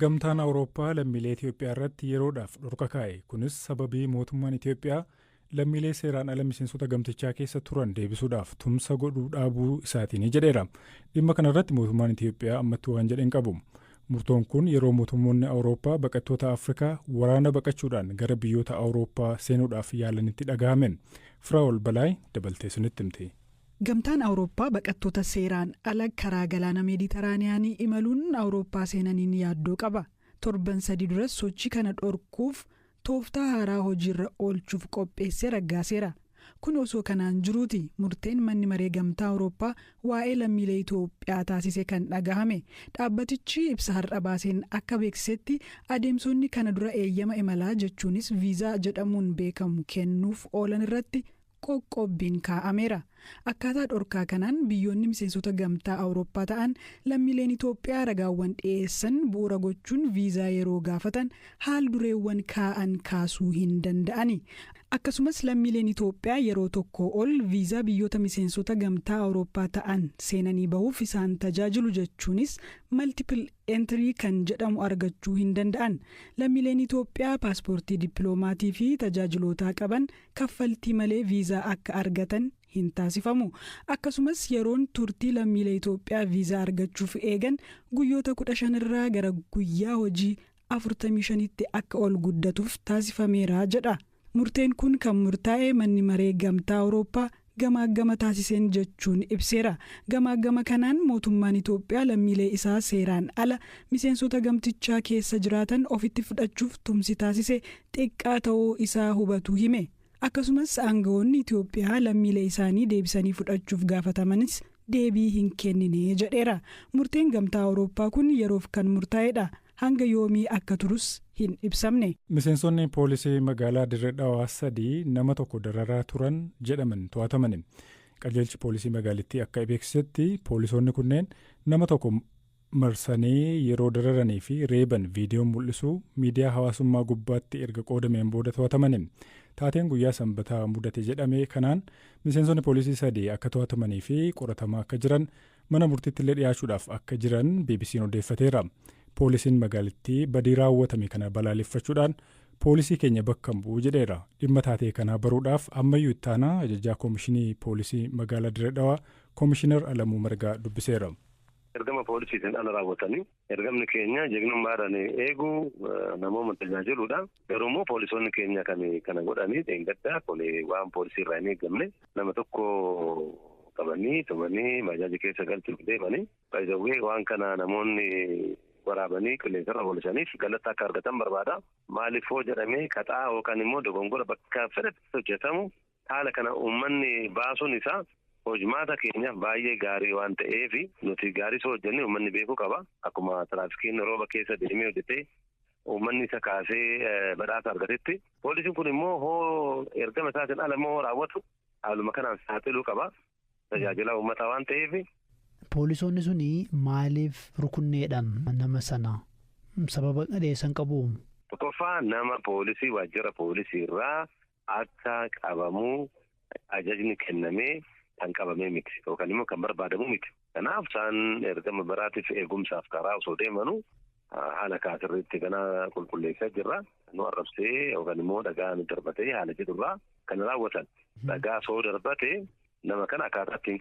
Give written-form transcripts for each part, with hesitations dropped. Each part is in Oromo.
Gamtaan Awurooppaa lammiilee Itoophiyaa irratti yeroodhaaf dhorka kaa'e. Kunis sababii mootummaan Itoophiyaa lammiilee seeraan ala miseensota gamtichaa keessa turan deebisuudhaaf tumsa godhuu dhaabuu isaatiin jedheera. Dhimma kanarratti mootummaan Itoophiyaa ammatti waan jedheen qabu. Murtoon kun yeroo mootummoonni Awurooppaa baqattoota Afrikaa waraana baqachuudhaan gara biyyoota Awurooppaa seenuudhaaf yaalanitti dhaga'amen. Firaa'ol Balaay dabaltee sunitti himte. Gamtaan Awurooppaa baqattoota seeraan ala karaa galaana meeditiraaniyaanii imaluun Awurooppaa seenaniin yaaddoo qaba. Torban 3 dura sochii kana dhorkuuf tooftaa haaraa hojiirra oolchuuf qopheessee raggaaseera. Kun osoo kanaan jiruuti murteen manni maree gamtaa Awurooppaa waa'ee lammiilee Itoophiyaa taasise kan dhagahame. Dhaabbatichi ibsa har'a baaseen akka beeksisetti adeemsonni kana dura eeyyama imalaa jechuunis viizaa jedhamuun beekamu kennuuf oolan irratti qoqqobbiin kaa'ameera. Akkaataa dhorkaa kanaan biyyoonni miseensota gamtaa Awurooppaa ta'an lammiileen Itoophiyaa ragaawwan dhiyeessan bu'uura gochuun viizaa yeroo gaafatan haal dureewwan kaa'an kaasuu hin danda'ani. Akkasumas lammiileen Itoophiyaa yeroo tokko ol viizaa biyyoota miseensota gamtaa Awurooppaa ta'an seenanii bahuuf isaan tajaajilu jechuunis multiple entry kan jedhamu argachuu hin danda'an. Lammiileen Itoophiyaa paaspoortii dippiloomaatii fi tajaajiloota qaban kaffaltii malee viizaa akka argatan hin taasifamu. Akkasumas yeroon turtii lammiilee Itoophiyaa viizaa argachuuf eegan guyyoota 15 irraa gara guyyaa hojii 45tti akka ol guddatuuf taasifameera jedha. Murteen kun kan murtaa'e manni maree gamtaa Awurooppaa gamaagama taasiseen jechuun ibseera. Gamaagama kanaan mootummaan Itoophiyaa lammiilee isaa seeraan ala miseensota gamtichaa keessa jiraatan ofitti fudhachuuf tumsi taasise xiqqaa ta'uu isaa hubatu hime. Akkasumas aangawoonni Itoophiyaa lammiilee isaanii deebisanii fudhachuuf gaafatamannis deebii hin kennine jedheera. Murteen gamtaa Awurooppaa kun yeroof kan murtaa'edha. Hanga yoomii akka turus hin ibsamne. Miseensonni poolisii magaalaa Dirree Dhawaa 3 nama tokko dararaa turan jedhaman to'ataman. Qajeelchi poolisii magaalittii akka beeksisetti poolisoonni kunneen nama tokko marsanii yeroo dararanii fi reeban viidiyoon mul'isu miidiyaa hawaasummaa gubbaatti erga qoodameen booda to'ataman. Taateen guyyaa sanbataa mudate jedhame kanaan miseensonni poolisii 3 akka to'atamanii fi qoratamaa akka jiran mana murtiitti illee dhiyaachuudhaaf akka jiran BBC'n odeeffateera. Poolisiin magaalittii badii raawwatame kana balaaleffachuudhaan poolisii keenya bakka bu'u jedheera. Dhimma taatee kanaa baruudhaaf ammayyuu ittaanaa ajajaa koomishinii poolisii magaalaa Dirree Dhawaa koomishinar Alamuu Margaa dubbiseera. Ergama poolisiitiin ala raawwatanii ergamni keenya jeegnummaadhaan eeguu namoota tajaajiluudha. Garuu immoo poolisoonni keenya kana godhanii dheengaddaa waan poolisii irraa hin eegamne nama tokko qabanii tumanii bajaajii keessa galchuuf deemanii baay'ee waan kana namoonni waraabanii qilleensarra oolchaniif galata akka argatan barbaada. Maaliif hoo jedhamee kaxaa yookaan immoo dogongora bakka fedhetti hojjetamu haala kana uummanni baasuun isaa hojmaata keenyaaf baay'ee gaarii waan ta'eef nuti gaarii soo hojjenne uummanni beekuu qaba. Akkuma tiraafikiin rooba keessa deemee hojjetee uummanni isa kaasee badhaasa argatetti poolisiin kun immoo hoo ergama isaatiin ala immoo raawwatu haaluma kanaan saaxiluu qaba. Tajaajila uummataa waan ta'eef. Poolisoonni suni maaliif rukunneedhaan nama sana sababa dhiyeessan qabu? Tokkoffaa nama poolisii waajjira poolisii irraa akka qabamu ajajni kennamee kan qabamee miti yookaan immoo kan barbaadamu miti. Kanaaf isaan ergama biraatiif eegumsaaf karaa osoo deemanu haala kaasirriitti kana qulqulleessaa jirra. Nu arrabsee yookaan immoo dhagaa nu darbatee haala jedhurraa kan raawwatan. Dhagaa soo darbatee nama kana akkaataa ittiin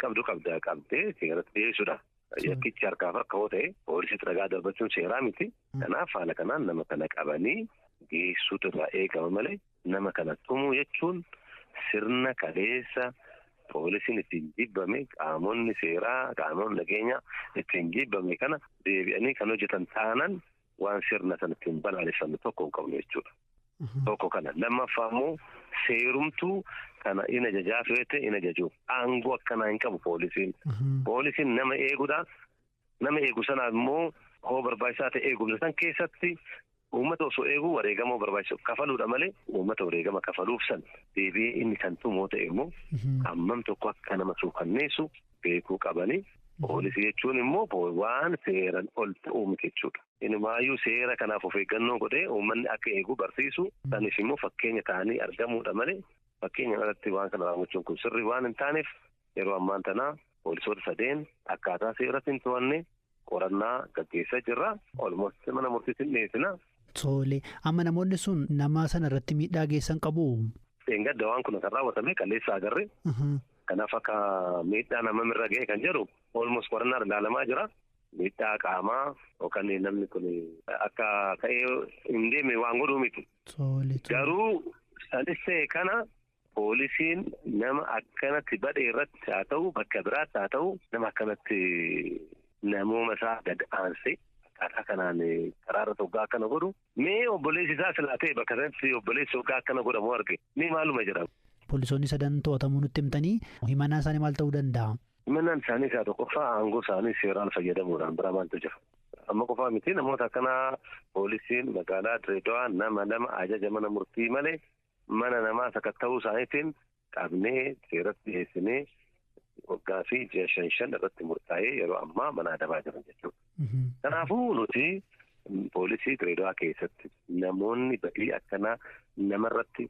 qabdee seeratti dhiyeessuudha. Yakkichi harkaaf harka hoo ta'e poolisiitti dhagaa darbachuun seeraa miti. Kanaaf haala kanaan nama kana qabanii geessuutu irraa eegama malee nama kana tumuu jechuun sirna kaleessa poolisiin ittiin jibbame qaamonni seeraa qaamonni nageenya ittiin jibbame kana deebi'anii kan hojjetan taanan waan sirna sana ittiin balaaleffannu tokko hin qabnu jechuudha. Tokko kana lammaffaa immoo seerumtuu kana ina jajaa feete ina jaju aangoo akkanaa hin qabu poolisiin. Poolisiin nama eeguudha. Nama eegu sana immoo hoo barbaachisaa ta'e eegumsa san keessatti uummata osoo eeguu wareegama barbaachisu kafaluudha malee uummata wareegama kafaluuf san deebi'ee inni kan tumoo ta'e immoo hammam tokko akka nama suukanneessu beekuu qabanii. Poolisii jechuun immoo waan seeran ol ta'uu miti jechuudha. Inumaayyuu seera kanaaf of eeggannoo godhee uummanni akka eegu barsiisu. Sanis immoo fakkeenya ta'anii argamuudha malee fakkeenya irratti waan kana raawwachuun kun sirrii waan hin taaneef yeroo ammaan tanaa poolisoota 3 akkaataa seeratti hin to'anne qorannaa gaggeessaa jirra. Olmost mana murtiitiin dhiyeessina. Tole amma namoonni sun nama sana irratti miidhaa geessan qabu. Gadda waan kun kan raawwatame qalleessa agarre. Kanaaf akka miidhaa namarra ga'e kan jedhu olmost qorannaa ilaalamaa jira. Miidhaa qaamaa yookaan namni kun akka ka'ee hin deemne waan godhuu miti. Garuu sanis kana poolisiin nama akkanatti badhee irratti haa ta'u bakka biraatti haa ta'u nama akkanatti namooma isaa gad aansee akkaataa kanaan karaarra hoggaa akkana godhu mee obboleessi isaa silaa ta'e bakka sanatti obboleessi hoggaa akkana godhamu arge ni maaluma jedhama. Poolisoonni sadan to'atamuu nutti himtanii himannaan isaanii maal ta'uu danda'a? Himannaan isaanii isaa tokkoffaa aangoo isaanii seeraan fayyadamuudhaan bira maaltu jira. Amma qofaa miti namoota akkanaa poolisiin magaalaa Dirreedawaa nama ajaja mana murtii malee mana namaa sakatta'uu isaaniitiin qabnee seeratti dhiyeessinee waggaa fi ji'a 5 irratti murtaa'ee yeroo ammaa mana adabaa jiran jechuudha. Kanaafuu nuti poolisii Dirreedawaa keessatti namoonni badii akkanaa namarratti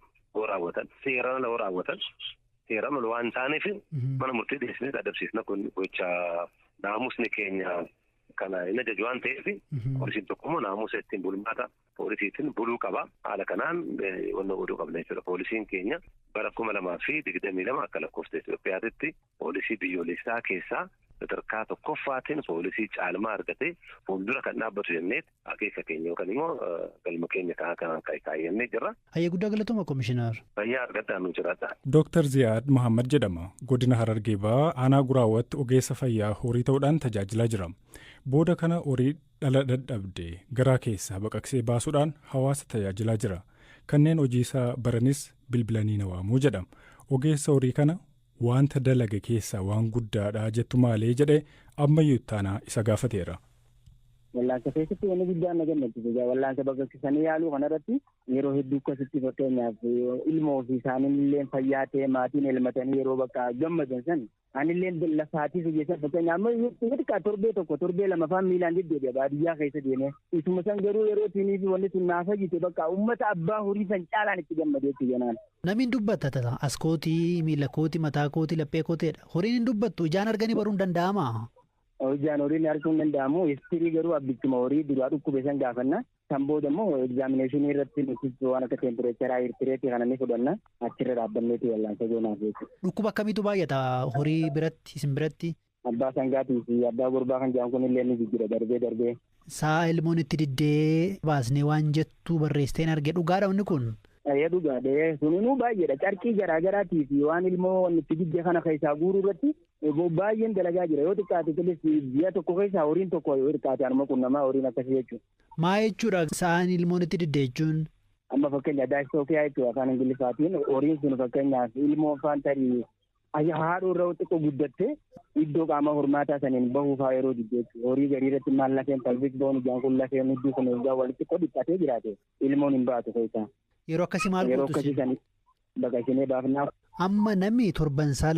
raawwatan seeraan raawwatan seeraan waan taaneef mana murtii dhiyeessinee adabsiisna kun gocha naamusni keenya kana inni ajaju waan ta'eef poolisiin tokkommoo naamusa ittiin bulmaata poolisiitiin buluu qaba. Haala kanaan wanna godhuu qabna jechuudha. Poolisiin keenya bara 2022 akka lakkoofsa Itoophiyaatti poolisii biyyoolessaa keessaa sadarkaa tokkoffaatiin poolisii caalmaa argatee fuuldura kan dhaabbatu jennee akeeka keenya yookaan immoo galma keenya kanaan kaayyannee jirra. Hayyee guddaa galatooma Komishinar. Fayyaa argataa nu jiraata. Dooktar Ziyaad Muhammad jedhama. Godina Harargee Bahaa aanaa Guraawwatti ogeessa fayyaa horii ta'uudhaan tajaajilaa jira. Booda kana horii dhala dadhabdee garaa keessaa baqaqsee baasuudhaan hawaasa tajaajilaa jira. Kanneen hojii isaa baranis bilbilanii na waamuu jedhama. Ogeessa horii kana wanta dalaga keessaa waan guddaadha jettu maalee jedhee ammayyuu taanaa isa gaafateera. Wallaansa keessatti wanni guddaan na gammachiisa. Wallaansa baqaqsanii yaaluu kanarratti yeroo hedduu akkasitti fakkeenyaaf ilmoo ofii isaaniillee fayyaa ta'e maatiin elmatanii yeroo bakka gammadan san anillee lafaatii hojjetan fakkeenyaaf amma xiqqaa torbee lama afaan miilaan deddeebi'a baadiyyaa keessa deemee isuma san garuu yeroo tiinii fi wanni sun naafa jite bakka uummata abbaa horii san caalaan itti gammadee itti jenaan. Namni dubbata as kootii miila kootii mataa kootii laphee kooteedha. Horiin hin dubbattu ijaan arganii baruun danda'ama. Ijaan horiin arguun danda'amu istirii garuu abbichuma horii duraa dhukkube san gaafanna. Kan booda immoo egzaaminashinii irratti nuti waan akka teempireecharaa hirtireetii kana ni fudhanna achirra dhaabbanneeti wallaansa goonaaf jechuudha. Dhukkuba akkamiitu baay'ata horii biratti isin biratti? Abbaa sangaatii fi abbaa gurbaa kan jedhamu kun illee ni jijjiira darbee. Sa'a ilmoon itti diddee baasnee waan jettu barreessiteen arge dhugaadha wanni kun? Dhugaadha sunuu baay'eedha carqii garaagaraatii fi waan ilmoo itti diddee kana keessaa guuruu irratti baay'een dalagaa jira yoo xiqqaate biyya tokko keessaa horiin tokko yoo xiqqaate anuma qunnamaa horiin akkasii jechuudha. Maa jechuudha sa'aan ilmoon itti diddee jechuun? Amma fakkeenya daashitookiyaa jechuudha afaan ingiliffaatiin horiin sun fakkeenyaaf ilmoo afaan tarii haadhoo irra xiqqoo guddattee iddoo qaama hormaataa saniin bahuufaa yeroo diddee horii garii irratti maal lafeen palfik boon ijaan kun lafeen iddoo kun egaa walitti xiqqoo dhiphatee jiraate ilmoon hin baatu keessaa. Yeroo akkasii maal gootu? Yeroo akkasii baqaqsinee baafnaaf. Amma namni torbansaa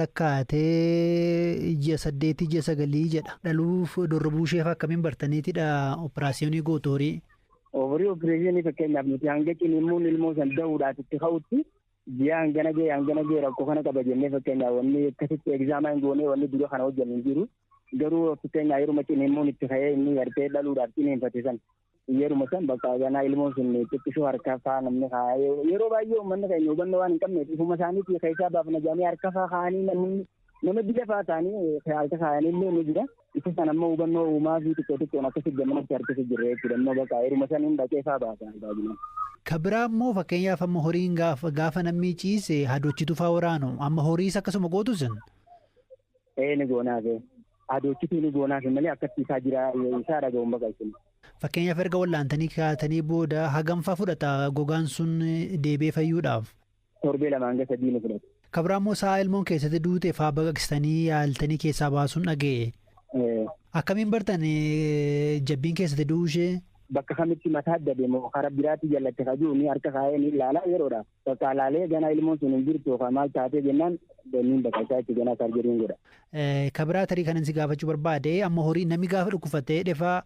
lakkaa'atee ji'a 8 ji'a 9 jedha. Dhaluuf dorrobuu isheef akkamiin bartaniitidha operaasiyoonii gootu horii? Horii operaasiyoonii fakkeenyaaf nuti hanga cinimuun ilmoo san dahuudhaaf itti ka'utti ji'a hangana ga'e rakkoo kana qaba jennee fakkeenyaaf wanni akkasitti egzaamaan goonee wanni dura kana hojjennu hin jiru. Garuu fakkeenyaaf yeruma cinimuun itti ka'ee inni gartee dhaluudhaaf ciniinfate san. Yeruma san bakka ganaa ilmoon sun xiqqishuu harka fa'aa namni kaa'ee yeroo baay'ee uummanni keenya hubannoo waan hin qabneef ifuma isaaniitii keessaa baafna jedhanii harka fa'aa kaa'anii nama biyya fa'aa ta'anii harka kaa'anii illee ni jira. Isa sana ammoo hubannoo uumaa fi xiqqoon akkasii gammadatti harkisa jirra jechuudha. Ammoo bakka yeruma saniin dhaqee fa'aa baasan baay'inaan. Kabiraa immoo fakkeenyaaf amma horiin gaafa namni ciise hadochitu fa'aa waraanu amma horiis akkasuma gootu sun? Ni goonaaf hadochituu ni goonaaf malee akkatti isaa jira isaa dhaga'uun baqaqsinu. Fakkeenyaaf erga wallaantanii kaa'atanii booda hagamfaa fudhata gogaan sun deebee fayyuudhaaf? Torbee 2 hanga 3 ni fudhata. Kabiraa immoo sa'a ilmoon keessatti duute fa'aa baqaqsitanii yaaltanii keessaa baasuun dhaga'e. Akkamiin bartan jabbiin keessatti du'uushee? Bakka kamitti mataa adda deemu karaa biraatti jallatte kajuu ni harka kaa'ee ni ilaala yeroodha. Bakka ilaalee ganaa ilmoon sun hin jirtu yookaan maal taatee jennaan danniin baqaqsaa itti ganaa sarjeriin godha. Kabiraa tarii kanan si gaafachuu barbaade amma horii namni gaafa dhukkufatee dhefaa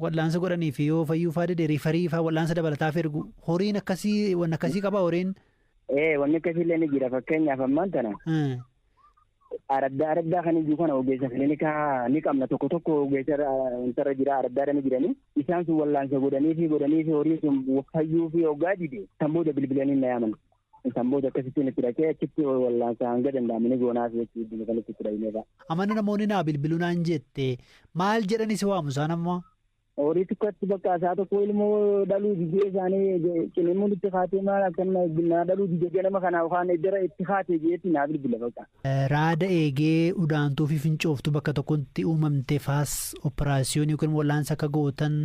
wallaansa godhanii fi yoo fayyuu fa'aa deddeerii farii fa'aa wallaansa dabalataaf ergu horiin akkasii qaba horiin? Wanni akkasii illee ni jira fakkeenyaaf ammaan tana. Araddaa kan iyyuu kana ogeessa kiliinikaa ni qabna tokko ogeessa irra jira araddaadha ni jiranii isaan sun wallaansa godhanii fi horii sun fayyuu fi hoggaa dide kan booda bilbilanii na yaaman kan booda akkasittiin itti dhaqee achitti wallaansa hanga danda'amanii goonaaf jechuudha kanatti itti dhahineedha. Amana namoonni naa bilbiluu naan jette maal jedhani si waamu isaan ammoo? Horii xiqqaatti bakka isaa tokko ilmoo dhaluu didee isaanii cinimuun itti kaatee maal akkana dhaluu didee ganama kana yookaan iddara itti kaatee jeetti naa bilbila bakka. Raada eegee udaantuu fi fincooftuu bakka tokkotti uumamte faas operaasiyoon yookiin wallaansa akka gootan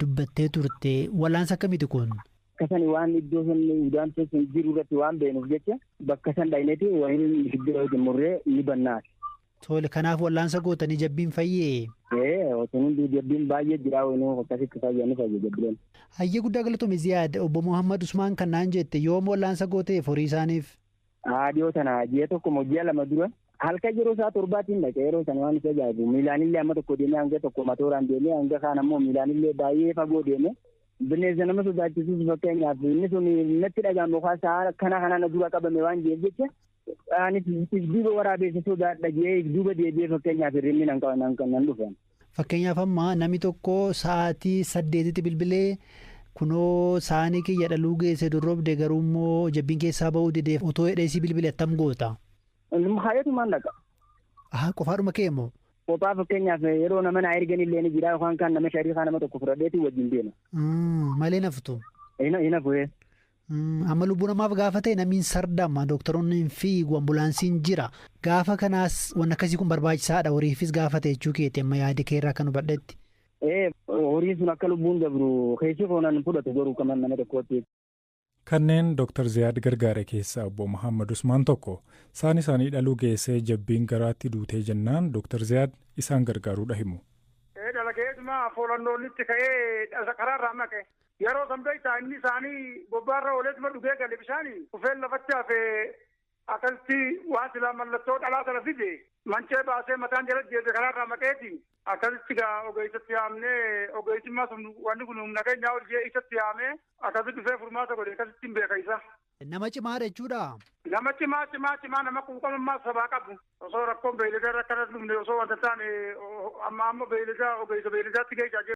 dubbattee turte wallaansa akkamiiti kun? Akkasani waan iddoo sun udaantuu sun jiru irratti waan beenuuf jecha bakka san dhayineeti wahiin iddoo murree ni bannaati. Tole kanaaf wallaansa gootanii jabbiin fayyee? Otuun jabbiin baay'ee jira wayiin akkasitti fayyanii fayye jabbileen. Hayyee guddaa galatoome Ziyaad obbo Muhammad Usmaan kan naan jette yoom wallaansa gooteef horii isaaniif? Dhiyoo tana ji'a tokko moo ji'a lama dura halkan yeroo isaa 7 dhaqee yeroo sana waan isa ajaa'ibu miilaanillee amma tokko deemee hanga tokko matooraan deemee hanga kaan ammoo miilaanillee baay'ee fagoo deemee bineensa nama sodaachisuus fakkeenyaaf inni sun natti dhagahamu sa'a kana dura qabame waan jireef jecha anis duuba waraabessa sodaadha jee duuba deebi'ee fakkeenyaaf hirrinni nan dhufan. Fakkeenyaaf amma namni tokko sa'aatii 8tti bilbilee kunoo saanii kiyya dhaluu geesse dorrobde garuu immoo jabbiin keessaa ba'uu dideef otoo hidheesii bilbile attam goota? Haayatumaan dhaqa. Qofaadhuma kee immoo? Qophaa fakkeenyaaf yeroo nama naa erganillee ni jira yookaan kan nama sharii nama tokko fudhadheetii wajjin deema. Malee naftu? Ina bu'ee. Amma lubbuu namaaf gaafa ta'e namiin sardama doktoroonni hin fiigu ambulaansiin jira gaafa kanaas waan akkasii kun barbaachisaadha horiifis gaafa ta'e jechuu keeti amma yaada keerraa kan hubadhetti. Horiin sun akka lubbuun dabru keessi koonan fudhatu garuu kaman nama tokkotti. Kanneen Dr. Ziyaad gargaare keessaa obbo Muhammad Usmaan tokko saan isaanii dhaluu geessee jabbiin garaatti duutee jennaan Dr. Ziyaad isaan gargaaruudha himu. Dalageetuma foolannoonitti ka'ee karaarraa maqe yeroo sanbeeytaa inni isaanii bobbaarra ooleetuma dhugee gale bishaanii ufeen lafatti hafee akkasitti waan silaa mallattoo dhalaa sana fide mancee baasee mataan jala jeete karaarraa maqeeti akkasitti gaa ogeessatti yaamnee ogeessummaa sun wanni kun humna keenyaa ol jee isatti yaamee akkasitti dhufee furmaata godhe akkasitti hin beeka isa. Nama cimaadha jechuudha. Nama cimaa nama quuqamummaa sabaa qabu osoo rakkoon beeyladaa akkana dhumne osoo wanta taane amma beeyladaa ogeessa beeyladaatti geessaa